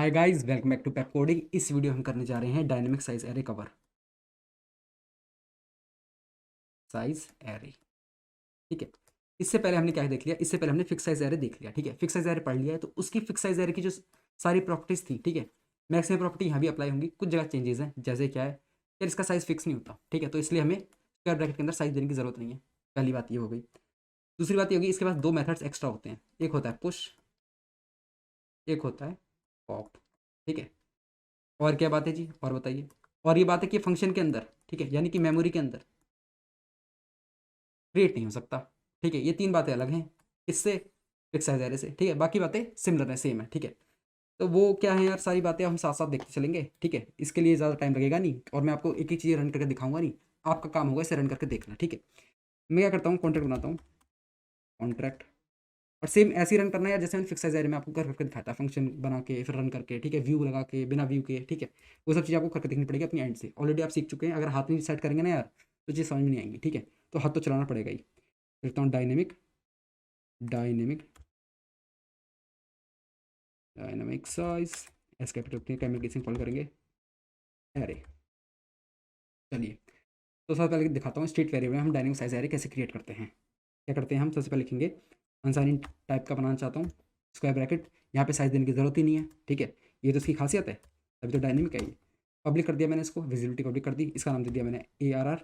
Hi guys, welcome back to Pep coding. इस video हम करने जा रहे हैं dynamic size array cover. Size array, ठीक है। इससे पहले हमने क्या देख लिया? इससे पहले हमने फिक्स साइज एरे देख लिया, ठीक है। फिक्स साइज एरे पढ़ लिया है, तो उसकी फिक्स साइज एरे की जो सारी प्रॉपर्टीज थी, ठीक है, मैक्सिमम प्रॉपर्टी यहाँ भी अप्लाई होंगी। कुछ जगह चेंजेस हैं, जैसे क्या है यार, इसका साइज फिक्स नहीं होता, ठीक है, तो इसलिए हमें स्क्वायर ब्रैकेट के अंदर साइज देने की जरूरत नहीं है। पहली बात ये हो गई। दूसरी बात ये होगी, इसके पास दो मेथड्स एक्स्ट्रा होते हैं। एक होता है पुश, एक होता है पॉप, ठीक है। और क्या बात है जी? और बताइए। और ये बात है कि फंक्शन के अंदर, ठीक है, यानी कि मेमोरी के अंदर क्रिएट नहीं हो सकता, ठीक है। ये तीन बातें अलग हैं इससे, फिक्स एरे से, ठीक है। बाकी बातें सिमिलर है, सेम है, ठीक है। तो वो क्या है यार, सारी बातें हम साथ साथ देखते चलेंगे, ठीक है। इसके लिए ज़्यादा टाइम लगेगा नहीं, और मैं आपको एक ही चीज़ रन करके दिखाऊंगा नहीं। आपका काम होगा इसे रन करके देखना, ठीक है। मैं क्या करता हूँ, कॉन्ट्रैक्ट बनाता हूँ, कॉन्ट्रैक्ट। और सेम ऐसे ही रन करना है यार, जैसे मैंने फिक्स एरे में आपको कर करके दिखाया था, फंक्शन बना के फिर रन करके, ठीक है, व्यू लगा के, बिना व्यू के, ठीक है। वो सब चीज़ आपको करके देखनी पड़ेगी अपनी एंड से। ऑलरेडी आप सीख चुके हैं, अगर हाथ में सेट करेंगे ना यार, तो चीज़ समझ में नहीं आएंगी, ठीक है। तो हाथ तो चलाना पड़ेगा ही। लिखता हूँ dynamic, dynamic, dynamic size, S capital के कैमल फॉलो करेंगे एरे। चलिए, तो सबसे पहले दिखाता हूँ स्टेट वेरिएबल में हम डायनेमिक साइज एरे कैसे क्रिएट करते हैं। क्या करते हैं हम, सबसे पहले लिखेंगे अनसाइनिंग टाइप का बनाना चाहता हूँ, स्क्वायर ब्रैकेट। यहाँ पे साइज देने की जरूरत ही नहीं है, ठीक है। ये तो इसकी खासियत है, तभी तो डायनेमिक है ये। पब्लिक कर दिया मैंने इसको, विजिबिलिटी पब्लिक कर दी, इसका नाम दे दिया मैंने ARR,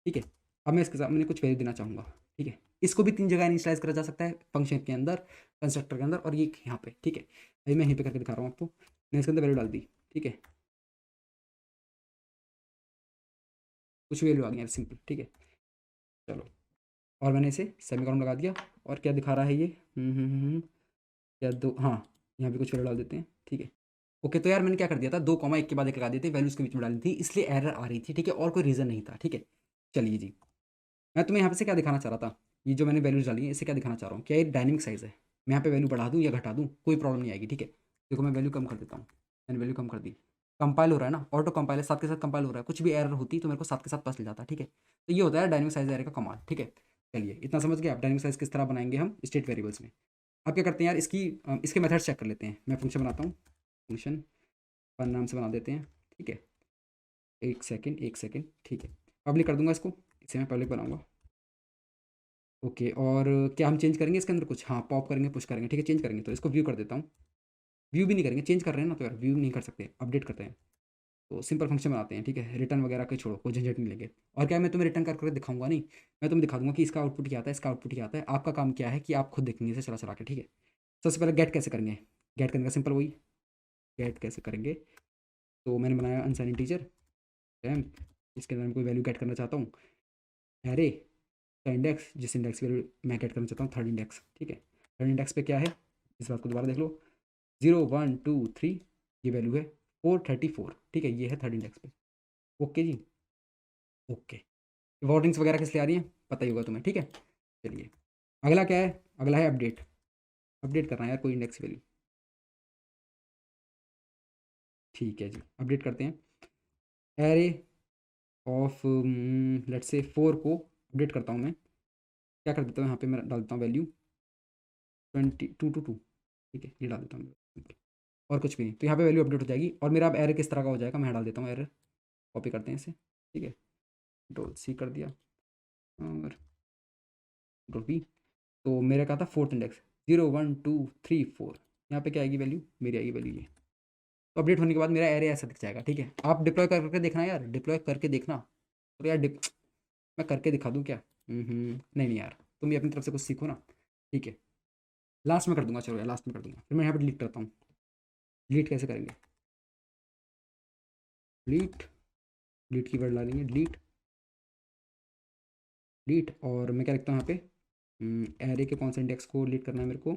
ठीक है। अब मैं इसके साथ मैंने कुछ वैल्यू देना चाहूँगा, ठीक है। इसको भी तीन जगह इनिशियलाइज करा जा सकता है, फंक्शन के अंदर, कंस्ट्रक्टर के अंदर, और ये यहाँ पे, ठीक है। अभी मैं यहीं पे करके दिखा रहा हूँ आपको। मैंने इसके अंदर वैल्यू डाल दी, ठीक है। कुछ वैल्यू आ गई यार, सिंपल, ठीक है। चलो, और मैंने इसे सेमीकोलन लगा दिया। और क्या दिखा रहा है ये? या दो, हाँ, यहाँ पे कुछ वैल्यू डाल देते हैं, ठीक है। ओके, तो यार मैंने क्या कर दिया था, दो कॉमा एक के बाद एक लगा दिए थे, वैल्यूज के बीच में डाली थी, इसलिए एरर आ रही थी, ठीक है। और कोई रीज़न नहीं था, ठीक है। चलिए जी, मैं तुम्हें यहाँ पे से क्या दिखाना चाह रहा था, ये जो मैंने वैल्यूज डाली है, इससे क्या दिखाना चाह रहा हूँ, क्या ये डायनेमिक साइज है। मैं यहाँ पे वैल्यू बढ़ा दूँ या घटा दूँ, कोई प्रॉब्लम नहीं आएगी, ठीक है। देखो, मैं वैल्यू कम कर देता हूँ। मैंने वैल्यू कम कर दी। कंपाइल हो रहा है ना, ऑटो कंपाइल है, साथ के साथ कंपाइल हो रहा है। कुछ भी एरर होती तो मेरे को साथ के साथ पता चल जाता, ठीक है। तो ये होता है डायनेमिक साइज एरर का कमाल, ठीक है। चलिए, इतना समझ गए आप डायनेमिक साइज किस तरह बनाएंगे हम स्टेट वेरिएबल्स में। अब क्या करते हैं यार, इसके मेथड्स चेक कर लेते हैं। मैं फंक्शन बनाता हूँ, फंक्शन फन नाम से बना देते हैं, ठीक है। एक सेकंड, एक सेकंड, ठीक है। पब्लिक कर दूंगा इसको, इसे मैं पब्लिक बनाऊंगा। ओके, और क्या हम चेंज करेंगे इसके अंदर कुछ? हाँ, पॉप करेंगे, पुश करेंगे, ठीक है, चेंज करेंगे। तो इसको व्यू कर देता हूँ। व्यू भी नहीं करेंगे, चेंज कर रहे हैं ना, तो यार व्यू नहीं कर सकते, अपडेट करते हैं। तो सिंपल फंक्शन बनाते हैं, ठीक है। रिटर्न वगैरह के छोड़ो, कोई झंझट नहीं लेंगे। और क्या, मैं तुम्हें रिटर्न करके दिखाऊंगा नहीं, मैं तुम्हें दिखा दूंगा कि इसका आउटपुट क्या आता है, इसका आउटपुट क्या आता है। आपका काम क्या है कि आप खुद देखेंगे इसे चला चला के, ठीक है। सबसे पहले गेट कैसे करेंगे? गेट करने का सिंपल वही, गेट कैसे करेंगे। तो मैंने बनाया अनसाइन इंटीजर टैम्प, इसके अंदर मैं कोई वैल्यू गेट करना चाहता हूँ, एरे का इंडेक्स, जिस इंडेक्स की वैल्यू मैं गेट करना चाहता हूँ, थर्ड इंडेक्स, ठीक है। थर्ड इंडेक्स पे क्या है, इस बात को दोबारा देख लो। 0 1 2 3, ये वैल्यू है 434, ठीक है, ये है थर्ड इंडेक्स पे। ओके जी, ओके। वार्निंग्स वगैरह किस लिए आ रही हैं पता ही होगा तुम्हें, ठीक है। चलिए, अगला क्या है? अगला है अपडेट। अपडेट करना है यार कोई इंडेक्स वैल्यू, ठीक है जी। अपडेट करते हैं, एरे ऑफ लेट्स से 4 को अपडेट करता हूँ मैं। क्या कर देता हूँ, यहाँ पे मैं डाल देता हूँ वैल्यू 22 to 2, ठीक है, ये डाल देता हूँ। और कुछ भी नहीं, तो यहाँ पे वैल्यू अपडेट हो जाएगी। और मेरा अब एरर किस तरह का हो जाएगा, मैं यहाँ डाल देता हूँ एरर। कॉपी करते हैं इसे, ठीक है, कंट्रोल C कर दिया, और कंट्रोल V। तो मेरा कहा था फोर्थ इंडेक्स, 0 1 2 3 4। यहाँ पे क्या आएगी वैल्यू, मेरी आएगी वैल्यू ये। तो अपडेट होने के बाद मेरा एरे ऐसा दिख जाएगा, ठीक है। आप डिप्लॉय करके देखना यार, डिप्लॉय करके देखना। तो यार मैं करके दिखा दूँ क्या? नहीं नहीं यार, तुम भी अपनी तरफ से कुछ सीखो ना, ठीक है। लास्ट में कर दूंगा, चलो यार लास्ट में कर दूंगा। फिर मैं यहाँ पे डिलीट करता हूँ। डिलीट कैसे करेंगे? डिलीट, डिलीट की वर्ड ला लेंगे, डिलीट, डिलीट। और मैं क्या लिखता हूँ यहाँ पे, एरे के कौन सा इंडेक्स को डिलीट करना है मेरे को?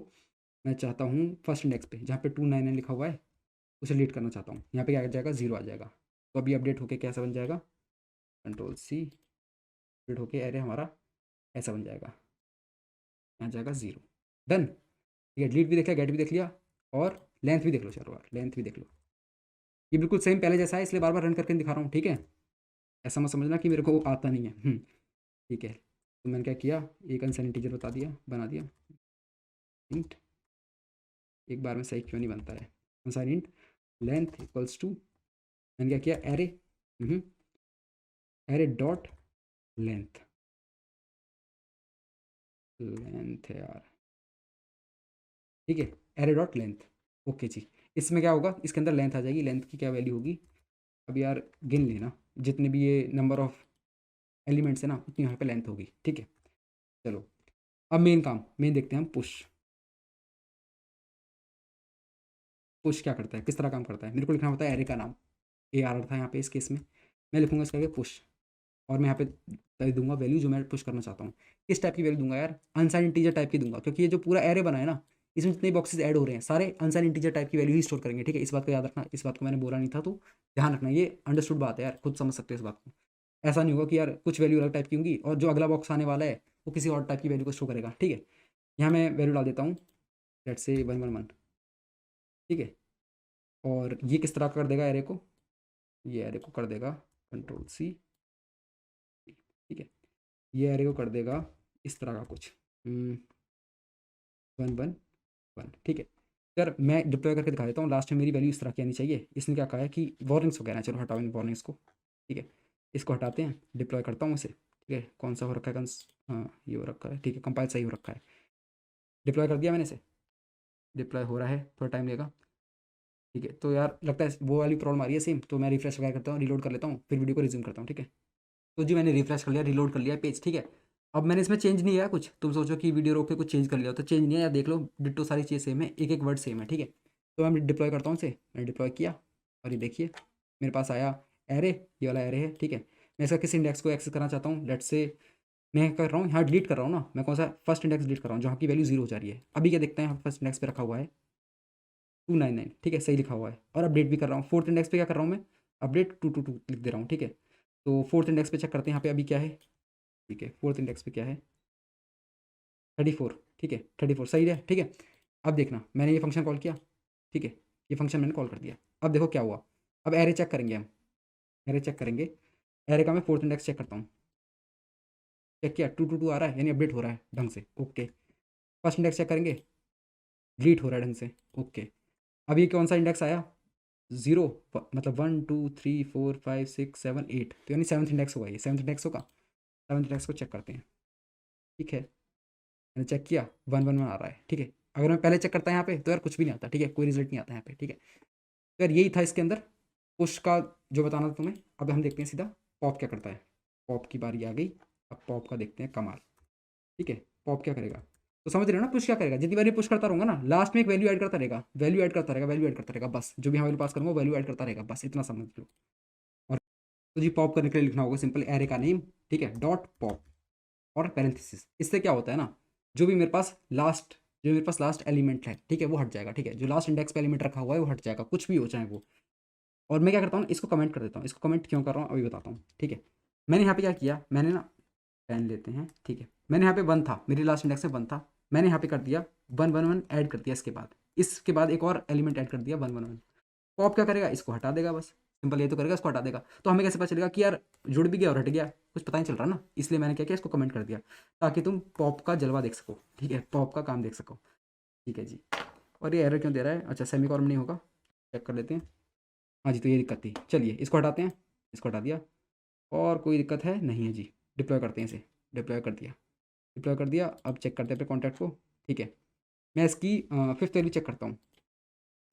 मैं चाहता हूँ फर्स्ट इंडेक्स पे, जहाँ पे 299 लिखा हुआ है, उसे डिलीट करना चाहता हूँ। यहाँ पे क्या आ जाएगा, 0 आ जाएगा। तो अभी अपडेट होके कैसा बन जाएगा, कंट्रोल C, अपडेट होके एरे हमारा ऐसा बन जाएगा, आ जाएगा 0। डन, ठीक है। डिलीट भी देख लिया, गेट भी देख लिया, और लेंथ भी देख लो, चलो यार लेंथ भी देख लो। ये बिल्कुल सेम पहले जैसा है, इसलिए बार बार रन करके दिखा रहा हूँ, ठीक है। ऐसा मत समझना कि मेरे को आता नहीं है, ठीक है। तो मैंने क्या किया, एक अनसाइन इंटीजर बता दिया, बना दिया इंट। एक बार में सही क्यों नहीं बनता है unsigned int, length equals to, मैंने क्या किया, array, array dot length, length है यार, ठीक है, एरे डॉट लेंथ। ओके जी, इसमें क्या होगा, इसके अंदर लेंथ आ जाएगी, लेंथ की क्या वैल्यू होगी, अब यार गिन लेना, जितने भी ये नंबर ऑफ एलिमेंट्स है ना उतनी यहाँ पे लेंथ होगी, ठीक है। चलो अब मेन काम, मेन देखते हैं हम, पुश। पुश क्या करता है, किस तरह काम करता है, मेरे को लिखना होता है एरे का नाम, ए आर था यहाँ पे इस केस में, मैं लिखूंगा इसका पुश, और मैं यहाँ पे दे दूंगा वैल्यू जो मैं पुश करना चाहता हूँ। किस टाइप की वैल्यू दूंगा यार, अनसाइन इंटीजर टाइप की दूंगा, क्योंकि ये जो पूरा एरे बना है ना, इसमें जितने बॉक्सेस ऐड हो रहे हैं सारे अनसाइन इंटीजर टाइप की वैल्यू ही स्टोर करेंगे, ठीक है। इस बात को याद रखना, इस बात को मैंने बोला नहीं था तो ध्यान रखना, ये अंडरस्टूड बात है यार, खुद समझ सकते हो इस बात को। ऐसा नहीं होगा कि यार कुछ वैल्यू अलग टाइप की होंगी और जो अगला बॉक्स आने वाला है वो किसी और टाइप की वैल्यू को शो करेगा, ठीक है। यहाँ मैं वैल्यू डाल देता हूँ, लेट्स से 111, ठीक है। और ये किस तरह का कर देगा एरे को, ये एरे को कर देगा कंट्रोल सी, ठीक है। ये एरे को कर देगा इस तरह का कुछ 111, ठीक है। सर मैं डिप्लॉय करके दिखा देता हूँ, लास्ट में मेरी वैल्यू इस तरह की आनी चाहिए। इसने क्या कहा है कि वार्निंग्स वगैरह, चलो हटाओ इन वार्निंग्स को, ठीक है। इसको हटाते हैं, डिप्लॉय करता हूँ इसे, ठीक है। कौन सा हो रखा है, हाँ ये हो रखा है, ठीक है, कंपाइल सही हो रखा है। डिप्लॉय कर दिया मैंने इसे, डिप्लॉय हो रहा है, थोड़ा टाइम लेगा, ठीक है। तो यार लगता है वो वाली प्रॉब्लम आ रही है सेम, तो मैं रिफ्रेश वगैरह करता हूँ, रिलोड कर लेता हूँ, फिर वीडियो को रिज्यूम करता हूँ, ठीक है। तो जी मैंने रिफ्रेश कर लिया, रिलोड कर लिया पेज, ठीक है। अब मैंने इसमें चेंज नहीं किया कुछ, तुम सोचो कि वीडियो रोक के कुछ चेंज कर लिया तो चेंज नहीं है, या देख लो डिट्टो सारी चीज़ सेम है, एक एक वर्ड सेम है, ठीक है। तो मैं डिप्लॉय करता हूँ इसे, मैंने डिप्लॉय किया और ये देखिए मेरे पास आया एरे, ये वाला एरे है, ठीक है। मैं इसका किस इंडेक्स को एक्सेस करना चाहता हूँ, लेट्स से मैं कर रहा हूँ यहाँ डिलीट कर रहा हूँ ना, मैं कौन सा फर्स्ट इंडेक्स डिलीट कर रहा हूँ जहाँ की वैल्यू 0 हो जा रही है। अभी क्या देखते हैं, फर्स्ट इंडेक्स पे रखा हुआ है 299, ठीक है, सही लिखा हुआ है। और अपडेट भी कर रहा हूँ, फोर्थ इंडेक्स पे क्या कर रहा हूँ मैं, अपडेट 222 लिख दे रहा हूँ, ठीक है। तो फोर्थ इंडेक्स पे चेक करते हैं यहाँ पे अभी क्या है, ठीक है। फोर्थ इंडेक्स पे क्या है, 34, ठीक है, 34 सही है, ठीक है। अब देखना मैंने ये फंक्शन कॉल किया, ठीक है, ये फंक्शन मैंने कॉल कर दिया। अब देखो क्या हुआ, अब एरे चेक करेंगे हम, एरे चेक करेंगे, एरे का मैं फोर्थ इंडेक्स चेक करता हूँ, चेक किया 222 आ रहा है, यानी अपडेट हो रहा है ढंग से, ओके। फर्स्ट इंडेक्स चेक करेंगे, डिलीट हो रहा है ढंग से, ओके। अब ये कौन सा इंडेक्स आया, 0, मतलब 1 2 3 4 5 6 7 8, तो यानी सेवन्थ इंडेक्स होगा, ये सेवन्थ इंडेक्स होगा। सेवन्थ इंडेक्स को चेक करते हैं, ठीक है। मैंने चेक किया 111 आ रहा है, ठीक है। अगर मैं पहले चेक करता यहाँ पे तो यार कुछ भी नहीं आता, ठीक है, कोई रिजल्ट नहीं आता यहाँ पे, ठीक है। तो यार यही था इसके अंदर पुश का जो बताना था तुम्हें। अब हम देखते हैं सीधा पॉप क्या करता है, पॉप की बारी आ गई। अब पॉप का देखते हैं कमाल, ठीक है। पॉप क्या करेगा, तो समझ रहे हो ना, पुश क्या करेगा, जितनी बार पुश करता रहूंगा ना लास्ट में एक वैल्यू ऐड करता रहेगा, वैल्यू ऐड करता रहेगा, वैल्यू ऐड करता रहेगा, बस जो भी यहाँ वैल्यू पास करूँगा वैल्यू ऐड करता रहेगा, बस इतना समझ लो। और तो जी पॉप करने के लिए लिखना होगा सिंपल एरे का नेम, ठीक है, डॉट पॉप और पैरेंथेसिस। इससे क्या होता है ना, जो भी मेरे पास लास्ट, जो मेरे पास लास्ट एलिमेंट है, ठीक है, वो हट जाएगा, ठीक है। जो लास्ट इंडेक्स पे एलिमेंट रखा हुआ है वो हट जाएगा, कुछ भी हो चाहे वो। और मैं क्या करता हूँ, इसको कमेंट कर देता हूँ। इसको कमेंट क्यों कर रहा हूँ अभी बताता हूँ, ठीक है। मैंने यहाँ पे क्या किया, मैंने ना पेन लेते हैं, ठीक है। मैंने यहाँ पे 1 था, मेरी लास्ट इंडेक्स में 1 था, मैंने यहाँ पे कर दिया 111 ऐड कर दिया, इसके बाद एक और एलिमेंट ऐड कर दिया 111। पॉप क्या करेगा, इसको हटा देगा, बस सिंपल ये तो करेगा, इसको हटा देगा। तो हमें कैसे पता चलेगा कि यार जुड़ भी गया और हट गया, कुछ पता नहीं चल रहा ना, इसलिए मैंने क्या किया, इसको कमेंट कर दिया ताकि तुम पॉप का जलवा देख सको, ठीक है, पॉप का काम देख सको, ठीक है जी। और ये एरर क्यों दे रहा है, अच्छा सेमीकोलन नहीं होगा, चेक कर लेते हैं। हाँ जी, तो ये दिक्कत थी, चलिए इसको हटाते हैं, इसको हटा दिया। और कोई दिक्कत है नहीं है जी, डिप्लॉय करते हैं इसे, डिप्लॉय कर दिया, डिप्लॉय कर दिया। अब चेक करते हैं अपने कॉन्टैक्ट को, ठीक है। मैं इसकी फिफ्थ वैल्यू चेक करता हूँ,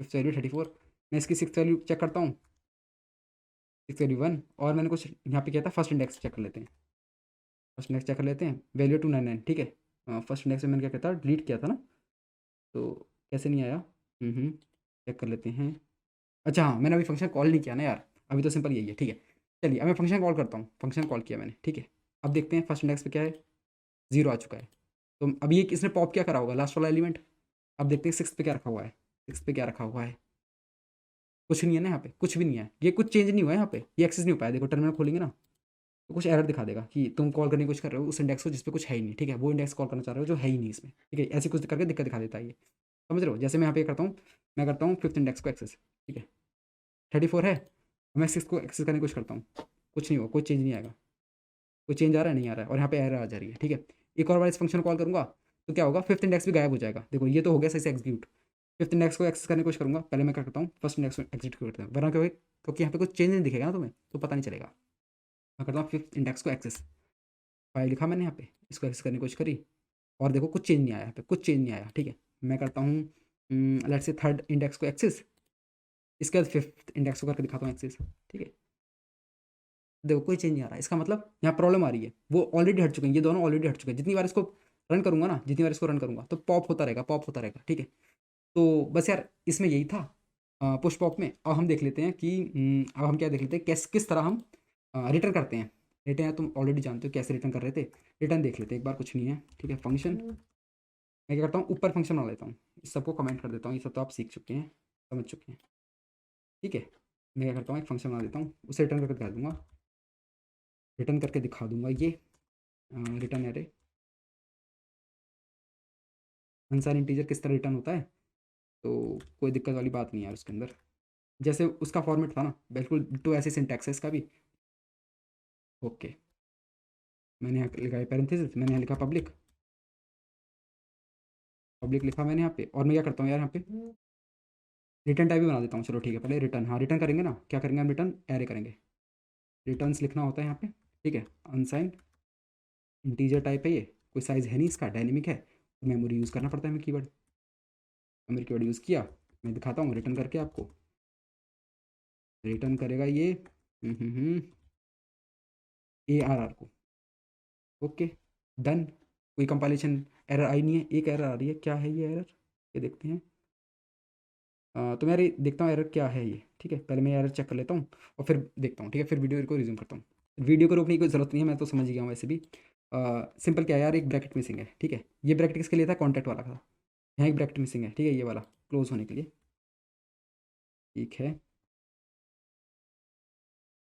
फिफ्थ वैल्यू 34, मैं इसकी सिक्स वैल्यू चेक करता हूँ, 631। और मैंने कुछ यहाँ पे किया था, फर्स्ट इंडेक्स चेक कर लेते हैं, फर्स्ट इंडेक्स चेक कर लेते हैं, वैल्यू 299, ठीक है। फर्स्ट इंडेक्स में मैंने क्या किया था, डिलीट किया था ना, तो कैसे नहीं आया, चेक कर लेते हैं। अच्छा हाँ, मैंने अभी फंक्शन कॉल नहीं किया ना यार, अभी तो सिंपल यही है, ठीक है। चलिए अब मैं फंक्शन कॉल करता हूँ, फंक्शन कॉल किया मैंने, ठीक है। अब देखते हैं फर्स्ट इंडेक्स पे क्या है, 0 आ चुका है। तो अब ये इसने पॉप क्या करा होगा, लास्ट वाला एलिमेंट। अब देखते हैं सिक्स पे क्या रखा हुआ है, सिक्स पे क्या रखा हुआ है, कुछ नहीं है ना यहाँ पे, कुछ भी नहीं है, ये कुछ चेंज नहीं हुआ है यहाँ पे, ये एक्सेस नहीं हो पाया। देखो टर्मिनल खोलेंगे ना तो कुछ एरर दिखा देगा कि तुम कॉल करने की कोशिश कर रहे हो उस इंडेक्स को जिस पे कुछ है ही नहीं, ठीक है, वो इंडेक्स कॉल करना चाह रहे हो जो है ही नहीं इसमें, ठीक है। ऐसी कुछ करके दिक्कत दिखा देता है ये, समझ रहे हो। जैसे मैं यहाँ पे करता हूँ, मैं करता हूँ फिफ्थ इंडेक्स को एक्सेस, ठीक है, 34 है, मैं सिक्स को एक्सेस करने की कोशिश करता हूँ, कुछ नहीं हुआ, कोई चेंज नहीं आएगा, कोई चेंज आ रहा है नहीं आ रहा है, और यहाँ पे एरर आ जा रही है, ठीक है। एक और बार इस फंक्शन कॉल करूँगा तो क्या होगा, फिफ्थ इंडेक्स भी गायब हो जाएगा। देखो ये तो हो गया सही से एग्जीक्यूट, फिफ्थ इंडेक्स को एक्सेस करने की कोशिश करूँगा। पहले मैं क्या करता हूँ, फर्स्ट इंडेक्स को एग्जिट करते हैं, वरना क्या होगा, क्योंकि यहाँ पे कुछ चेंज नहीं दिखेगा ना तुम्हें, तो पता नहीं चलेगा। मैं करता हूँ फिफ्थ इंडेक्स को एक्सेस, फाइल लिखा मैंने यहाँ पे, इसको एक्सेस करने की कोशिश करी और देखो कुछ चेंज नहीं आया, यहाँ पे कुछ चेंज नहीं आया। ठीक है, मैं करता हूँ लेट्स से थर्ड इंडेक्स को एक्सेस, इसके बाद फिफ्थ इंडेक्स को करके दिखाता हूँ एक्सेस। ठीक है, देखो कोई चेंज नहीं आ रहा है, इसका मतलब यहाँ प्रॉब्लम आ रही है। वो ऑलरेडी हट चुके हैं, ये दोनों ऑलरेडी हट चुके हैं। जितनी बार इसको रन करूंगा ना, जितनी बार इसको रन करूंगा तो पॉप होता रहेगा, पॉप होता रहेगा। ठीक है, तो बस यार इसमें यही था पुश पॉप में। अब हम देख लेते हैं कि अब हम क्या देख लेते हैं, किस तरह हम रिटर्न करते हैं। रिटर्न तुम ऑलरेडी जानते हो कैसे रिटर्न कर रहे थे, रिटर्न देख लेते हैं एक बार, कुछ नहीं है। ठीक है, फंक्शन मैं क्या करता हूँ, ऊपर फंक्शन बना लेता हूँ, इस सबको कमेंट कर देता हूँ, ये सब तो आप सीख चुके हैं, समझ चुके हैं। ठीक है, मैं क्या करता हूँ, एक फंक्शन बना देता हूँ, उसे रिटर्न करके दिखा दूंगा, रिटर्न करके दिखा दूंगा ये रिटर्न एरे अनसाइन इंटीजर किस तरह रिटर्न होता है। तो कोई दिक्कत वाली बात नहीं है यार उसके अंदर, जैसे उसका फॉर्मेट था ना, बिल्कुल तो ऐसे सिंटैक्स है इसका भी। ओके, मैंने यहाँ लिखा है पैरेंथेसिस, मैंने यहाँ लिखा पब्लिक, पब्लिक लिखा मैंने यहाँ पे। और मैं क्या करता हूँ यार, यहाँ पे रिटर्न टाइप भी बना देता हूँ। चलो ठीक है, पहले रिटर्न, हाँ रिटर्न करेंगे ना, क्या करेंगे हम, रिटर्न एरे करेंगे। रिटर्न्स लिखना होता है यहाँ पे। ठीक है, अनसाइन इंटीजर टाइप है ये, कोई साइज़ है नहीं इसका, डायनेमिक है, तो मेमोरी यूज़ करना पड़ता है, हमें कीवर्ड, मेमोरी कीवर्ड यूज़ किया। मैं दिखाता हूँ रिटर्न करके आपको, रिटर्न करेगा ये ए आर आर को। Okay, done. कोई कंपाइलेशन एरर आई नहीं है, एक एरर आ रही है, क्या है ये एरर, ये देखते हैं। तो मैं यार देखता हूँ एरर क्या है ये। ठीक है, पहले मैं एरर चेक कर लेता हूँ और फिर देखता हूँ। ठीक है, फिर वीडियो को रिज्यूम करता हूँ। वीडियो को रोकने की कोई ज़रूरत नहीं है, मैं तो समझ गया हूँ वैसे भी। सिंपल क्या है यार, एक ब्रैकेट मिसिंग है। ठीक है, ये ब्रैकेट किसके लिए था, कॉन्टैक्ट वाला था, यहाँ एक ब्रैकेट मिसिंग है। ठीक है, ये वाला क्लोज होने के लिए। ठीक है,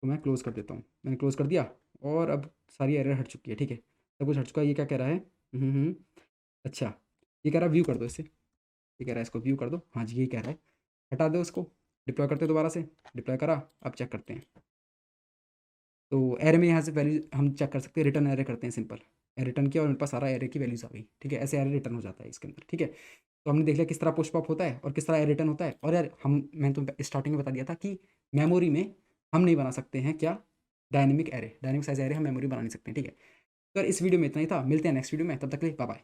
तो मैं क्लोज़ कर देता हूँ, मैंने क्लोज़ कर दिया। और अब सारी एरर हट चुकी है। ठीक है, सब कुछ हट चुका है। ये क्या कह रहा है, अच्छा, ये कह रहा है व्यू कर दो इसे, ये कह रहा है इसको व्यू कर दो, हाँ जी यही कह रहा है। हटा दो इसको, डिप्लॉय करते हैं दोबारा से, डिप्लॉय करा, अब चेक करते हैं। तो एरे में यहाँ से वैल्यू हम चेक कर सकते हैं, रिटर्न एरे करते हैं, सिंपल रिटर्न किया और मेरे पास सारा एरे की वैल्यूज आ गई। ठीक है, ऐसे एरे रिटर्न हो जाता है इसके अंदर। ठीक है, तो हमने देख लिया किस तरह पुश पॉप होता है और किस तरह एरे रिटर्न होता है। और यार मैंने तो स्टार्टिंग में बता दिया था कि मेमोरी में हम नहीं बना सकते हैं क्या, dynamic array, dynamic size array हम मेमोरी बना नहीं सकते हैं। ठीक है, तो यार इस वीडियो में इतना ही था, मिलते हैं नेक्स्ट वीडियो में, तब तक के लिए बाय बाय।